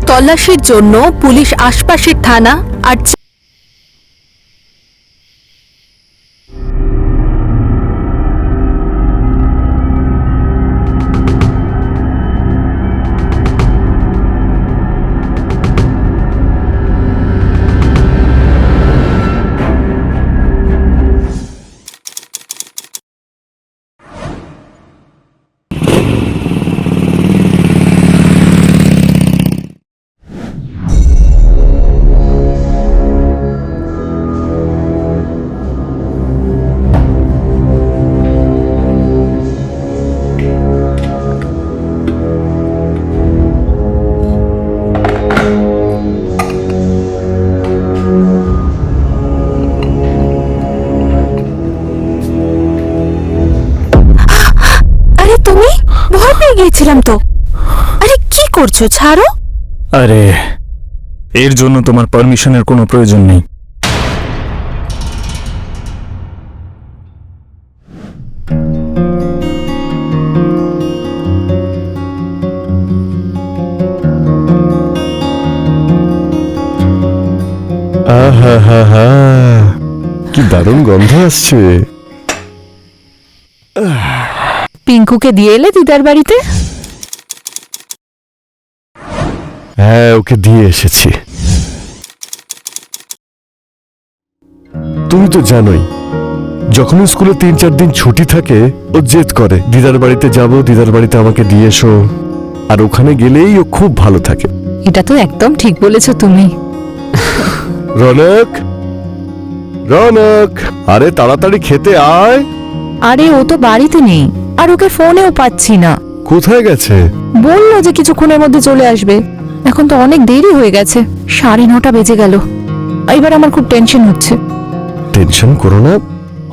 তল্লাশির জন্য পুলিশ আশপাশের থানা আর গিয়েছিলাম তো। আরে কি করছো, ছাড়ো। আরে এর জন্য তোমার পারমিশনের কোনো প্রয়োজন নেই। আহা, কি দারুণ গন্ধ আসছে। পিঙ্কুকে দিয়ে এলে দিদার বাড়িতে? হ্যাঁ, ওকে দিয়ে এসেছি। তুমি তো জানোই, যখন স্কুলে 3-4 দিন ছুটি থাকে ও জেদ করে দিদার বাড়িতে যাব, দিদার বাড়িতে আমাকে দিয়ে এসো। আর ওখানে গেলেই ও খুব ভালো থাকে। এটা তো একদম ঠিক বলেছো তুমি। রনক, রনক, আরে তাড়াতাড়ি খেতে আয়। আরে ও তো বাড়িতে নেই, আর ওকে ফোনেও পাচ্ছি না। কোথায় গেছে? বললো যে কিছুক্ষণের মধ্যে চলে আসবে। এখন তো অনেক দেরি হয়ে গেছে, 9:30 বেজে গেল। এবার আমার খুব টেনশন হচ্ছে। টেনশন করো না,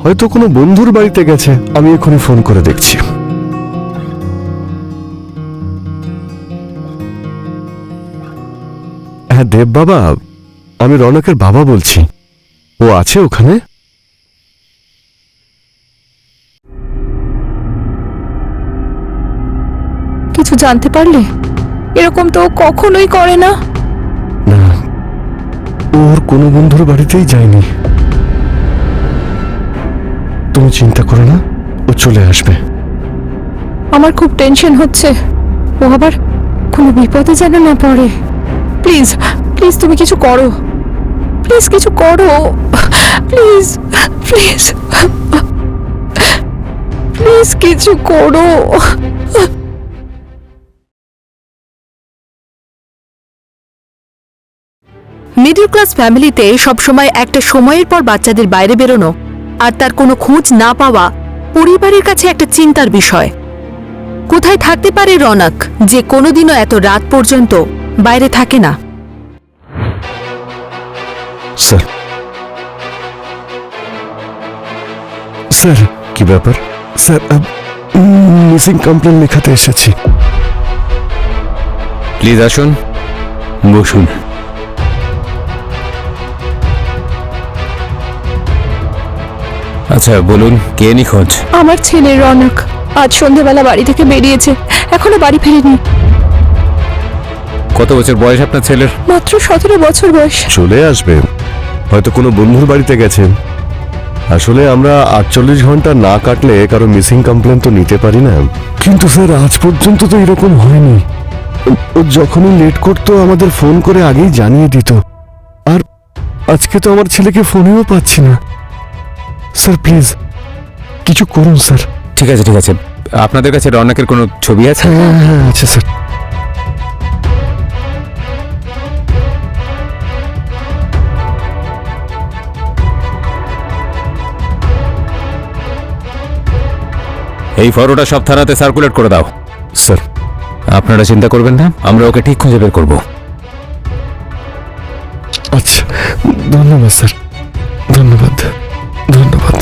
হয়তো কোনো বন্ধুর বাড়িতে গেছে। আমি এখনই ফোন করে দেখছি। হ্যাঁ দেব বাবা, আমি রনকের বাবা বলছি। ও আছে ওখানে? কিছু জানতে পারলে? এরকম তো ও কখনোই করে না। না, ওর কোনো বন্ধুর বাড়িতেই যায়নি। তুমি চিন্তা করো না, ও চলে আসবে। আমার খুব টেনশন হচ্ছে, ও আবার কোনো বিপদে যেন না পড়ে। প্লিজ প্লিজ তুমি কিছু করো, প্লিজ কিছু করো, প্লিজ প্লিজ প্লিজ কিছু করো। মিডল ক্লাস ফ্যামিলিতে সবসময় একটা সময়ের পর বাচ্চাদের বাইরে বেরোনো আর তার কোনো খোঁজ না পাওয়া পরিবারের কাছে একটা চিন্তার বিষয়। কোথায় থাকতে পারে রনক যে কোনোদিনও এত রাত পর্যন্ত বাইরে থাকে না? স্যার, স্যার কি ব্যাপার? স্যার, মিসিং কমপ্লেন লেখাতে এসেছি। প্লিজ আসুন, বসুন। আচ্ছা বলুন, কে নিখোঁজ? আমার ছেলে রনক আজ সন্ধ্যাবেলা বাড়ি থেকে বেরিয়েছে, এখনো বাড়ি ফেরেনি। কত বছর বয়স আপনার ছেলের? মাত্র 17 বছর বয়স। চলে আসবে, হয়তো কোনো বন্ধুর বাড়িতে গেছে। আসলে আমরা 48 ঘন্টা না কাটলে কারো মিসিং কমপ্লেন তো নিতে পারি না। কিন্তু স্যার, আজ পর্যন্ত তো এরকম হয়নি। ও যখনই লেট করতো আমাদের ফোন করে আগেই জানিয়ে দিত। আর আজকে তো আমার ছেলেকে ফোনেও পাচ্ছি না। স্যার প্লিজ কিছু করুন স্যার। ঠিক আছে ঠিক আছে, আপনাদের কাছে রনকের কোনো ছবি আছে? হ্যাঁ আচ্ছা স্যার। এই ফটোটা সব থানাতে সার্কুলেট করে দাও। স্যার আপনারা চিন্তা করবেন না, আমরা ওকে ঠিক খুঁজে বের করব। আচ্ছা, ধন্যবাদ স্যার, ধন্যবাদ ধন্যবাদ।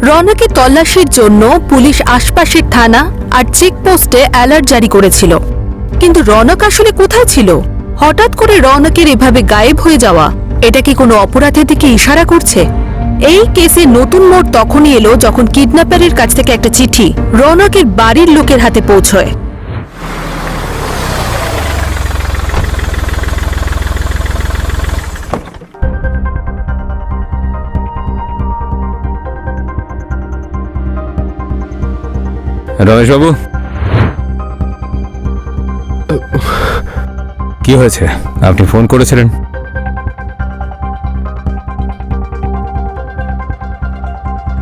রওনকের তল্লাশির জন্য পুলিশ আশপাশের থানা আর চেকপোস্টে অ্যালার্ট জারি করেছিল, কিন্তু রওনক আসলে কোথায় ছিল? হঠাৎ করে রওনকের এভাবে গায়েব হয়ে যাওয়া, এটা কি কোনো অপরাধের দিকে ইশারা করছে? এই কেসে নতুন মোড় তখনই এলো যখন কিডন্যাপারের কাছ থেকে একটা চিঠি রওনকের বাড়ির লোকের হাতে পৌঁছয়। রমেশবাবু, কি হয়েছে? আপনি ফোন করেছিলেন?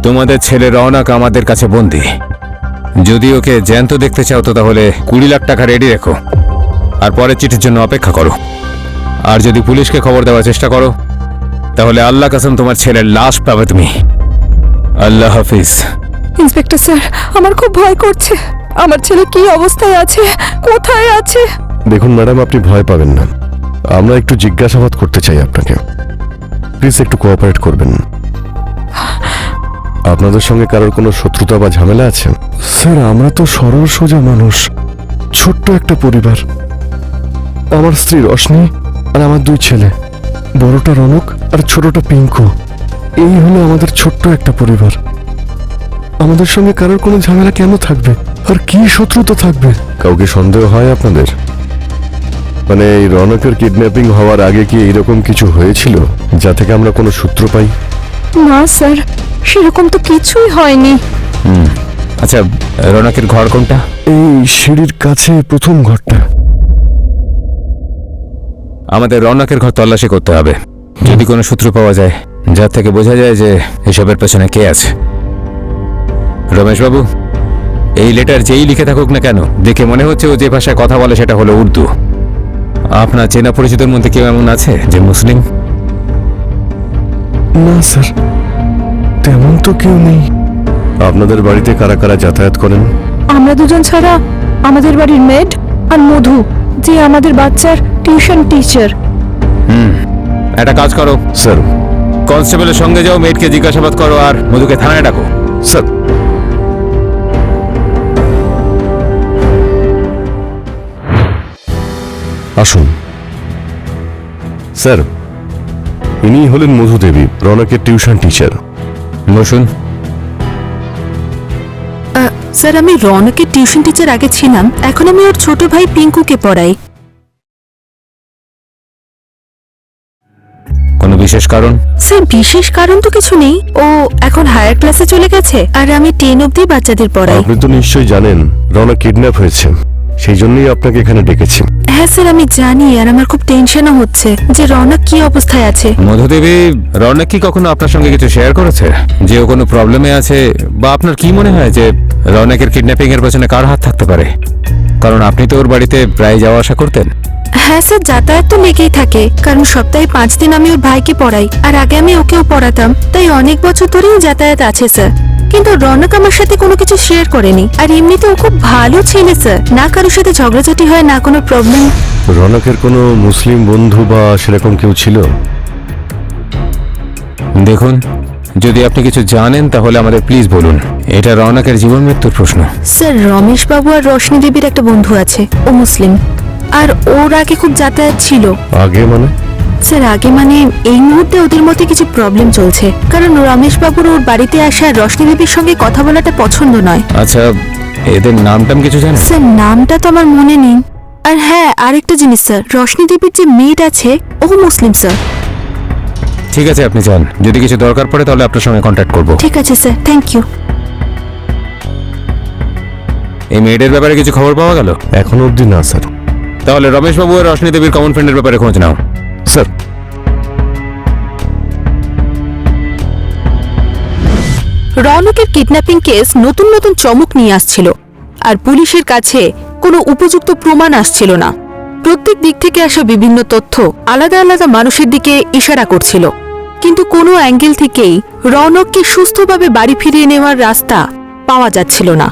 তোমাদের ছেলে রওনক আমাদের কাছে বন্দী। যদি ওকে জ্যান্ত দেখতে চাও তো তাহলে 20 লাখ টাকা রেডি রেখো আর পরের চিঠির জন্য অপেক্ষা করো। আর যদি পুলিশকে খবর দেওয়ার চেষ্টা করো তাহলে আল্লাহ কসম তোমার ছেলের লাশ পাবে তুমি। আল্লাহ হাফিজ। ইন্সপেক্টর স্যার, আমার খুব ভয় করছে। আমার ছেলে কি অবস্থায় আছে, কোথায় আছে? দেখুন ম্যাডাম, আপনি ভয় পাবেন না। আমরা একটু জিজ্ঞাসাবাদ করতে চাই আপনাকে। প্লিজ একটু কোঅপারেট করবেন। আপনাদের সঙ্গে কারোর কোনো শত্রুতা বা ঝামেলা আছে? স্যার, আমরা তো সরল সোজা মানুষ, ছোট্ট একটা পরিবার। আমার স্ত্রী রশনি আর আমার 2 ছেলে, বড়টা রনক আর ছোটটা পিঙ্কু। এই হলো আমাদের ছোট্ট একটা পরিবার। আমাদের সঙ্গে কারোর কোনো ঝামেলা কেন থাকবে, আর কি শত্রুতা থাকবে? কাউকে সন্দেহ হয় আপনাদের? মানে এই রনকের কিডন্যাপিং হওয়ার আগে কি এইরকম কিছু হয়েছিল যা থেকে আমরা কোনো সূত্র পাই? না স্যার, সেরকম তো কিছুই হয়নি। আচ্ছা, রৌনকের ঘর কোনটা? এই সিঁড়ির কাছে প্রথম ঘরটা। আমাদের রৌনকের ঘর তল্লাশি করতে হবে, যদি কোনো সূত্র পাওয়া যায় যার থেকে বোঝা যায় যে এসবের পেছনে কে আছে। রমেশবাবু, এই লেটার যেই লিখে থাকুক না কেন, দেখে মনে হচ্ছে ও যে ভাষায় কথা বলে সেটা হলো উর্দু। আপনার চেনা পরিচিতের মধ্যে কেউ এমন আছে যে মুসলিম? না স্যার, তেমন তো কেউ নেই। আপনাদের বাড়িতে কারা কারা যাতায়াত করেন? আমরা 2জন ছাড়া আমাদের বাড়ির মেড আর মধু, যে আমাদের বাচ্চার টিউশন টিচার। একটা কাজ করো স্যার। কনস্টেবলের সঙ্গে যাও, মেয়েটকে জিজ্ঞাসাবাদ করো আর মধুকে থানায় ডাকো। স্যার। আসুন স্যার, ইনি হলেন মধু দেবী, রৌনকের টিউশন টিচার। বসুন। স্যার, আমি রৌনকের টিউশন টিচার আগে ছিলাম, এখন আমি ওর ছোট ভাই পিঙ্কুকে পড়াই। কোনো বিশেষ কারণ? স্যার, বিশেষ কারণ তো কিছু নেই। ও এখন হায়ার ক্লাসে চলে গেছে আর আমি 10 অবধি বাচ্চাদের পড়াই। আপনি তো নিশ্চয়ই জানেন রৌনক কিডন্যাপ হয়েছে, সেই জন্যই আপনাকে এখানে ডেকেছি। হ্যাঁ স্যার, আমি জানি, আর আমার খুব টেনশনও হচ্ছে যে রৌনক কি অবস্থায় আছে। মধুদেবী, রৌনক কি কখনো আপনার সঙ্গে কিছু শেয়ার করেছে যে ও কোনো প্রবলেমে আছে? বা আপনার কি মনে হয় যে রৌনকের কিডন্যাপিং এর পেছনে কার হাত থাকতে পারে? কারণ আপনি তো ওর বাড়িতে প্রায় যাওয়া আসা করতেন। হ্যাঁ স্যার, যাতায়াত তো লেগেই থাকে, কারণ সপ্তাহে 5 দিন আমি ওর ভাইকে পড়াই, আর আগে আমি ওকেও পড়াতাম, তাই অনেক বছর ধরেই যাতায়াত আছে স্যার। কিন্তু রৌনক আমার সাথে কোনো কিছু শেয়ার করেনি, আর এমনিতে ও খুব ভালো ছেলে স্যার, না কারোর সাথে ঝগড়াঝাটি হয়, না কোনো প্রবলেম। রৌনকের কোনো মুসলিম বন্ধু বা সেরকম কেউ ছিল? দেখুন, যদি আপনি কিছু জানেন তাহলে আমাদের প্লিজ বলুন, এটা রৌনকের জীবন মৃত্যুর প্রশ্ন। স্যার, রমেশ বাবু আর রশনি দেবীর একটা বন্ধু আছে, ও মুসলিম, আর ওর আগে খুব যাতায়াত ছিল। আগে মানে? স্যার, আগে মানে এই মুহূর্তে ওদের মধ্যে কিছু প্রবলেম চলছে, কারণ রমেশ বাবুর ওর বাড়িতে আসা রশনি দেবীর সঙ্গে কথা বলাটা পছন্দ নয়। আচ্ছা, এদের নামটাম কিছু জানেন? স্যার, নামটা তো আমার মনে নেই। আর হ্যাঁ, আরেকটা জিনিস স্যার, রশনি দেবীর যে মেড আছে ও মুসলিম স্যার। ঠিক আছে, আপনি যান, যদি কিছু দরকার পড়ে তাহলে আপনার সঙ্গে কন্ট্যাক্ট করব। ঠিক আছে স্যার, থ্যাংক ইউ। এই মেয়েদের ব্যাপারে কিছু খবর পাওয়া গেল? এখনো অবধি না স্যার। তাহলে রমেশ বাবু আর রশনি দেবীর কমন ফ্রেন্ডের ব্যাপারে খোঁজ নাও। স্যার। রৌনকের কিডন্যাপিং কেস নতুন নতুন চমক নিয়ে আসছিল, আর পুলিশের কাছে কোনো উপযুক্ত প্রমাণ আসছিল না। প্রত্যেক দিক থেকে আসা বিভিন্ন তথ্য আলাদা আলাদা মানুষের দিকে ইশারা করছিল, কিন্তু কোনো অ্যাঙ্গেল থেকেই রৌনককে সুস্থভাবে বাড়ি ফিরিয়ে নেওয়ার রাস্তা পাওয়া যাচ্ছিল না।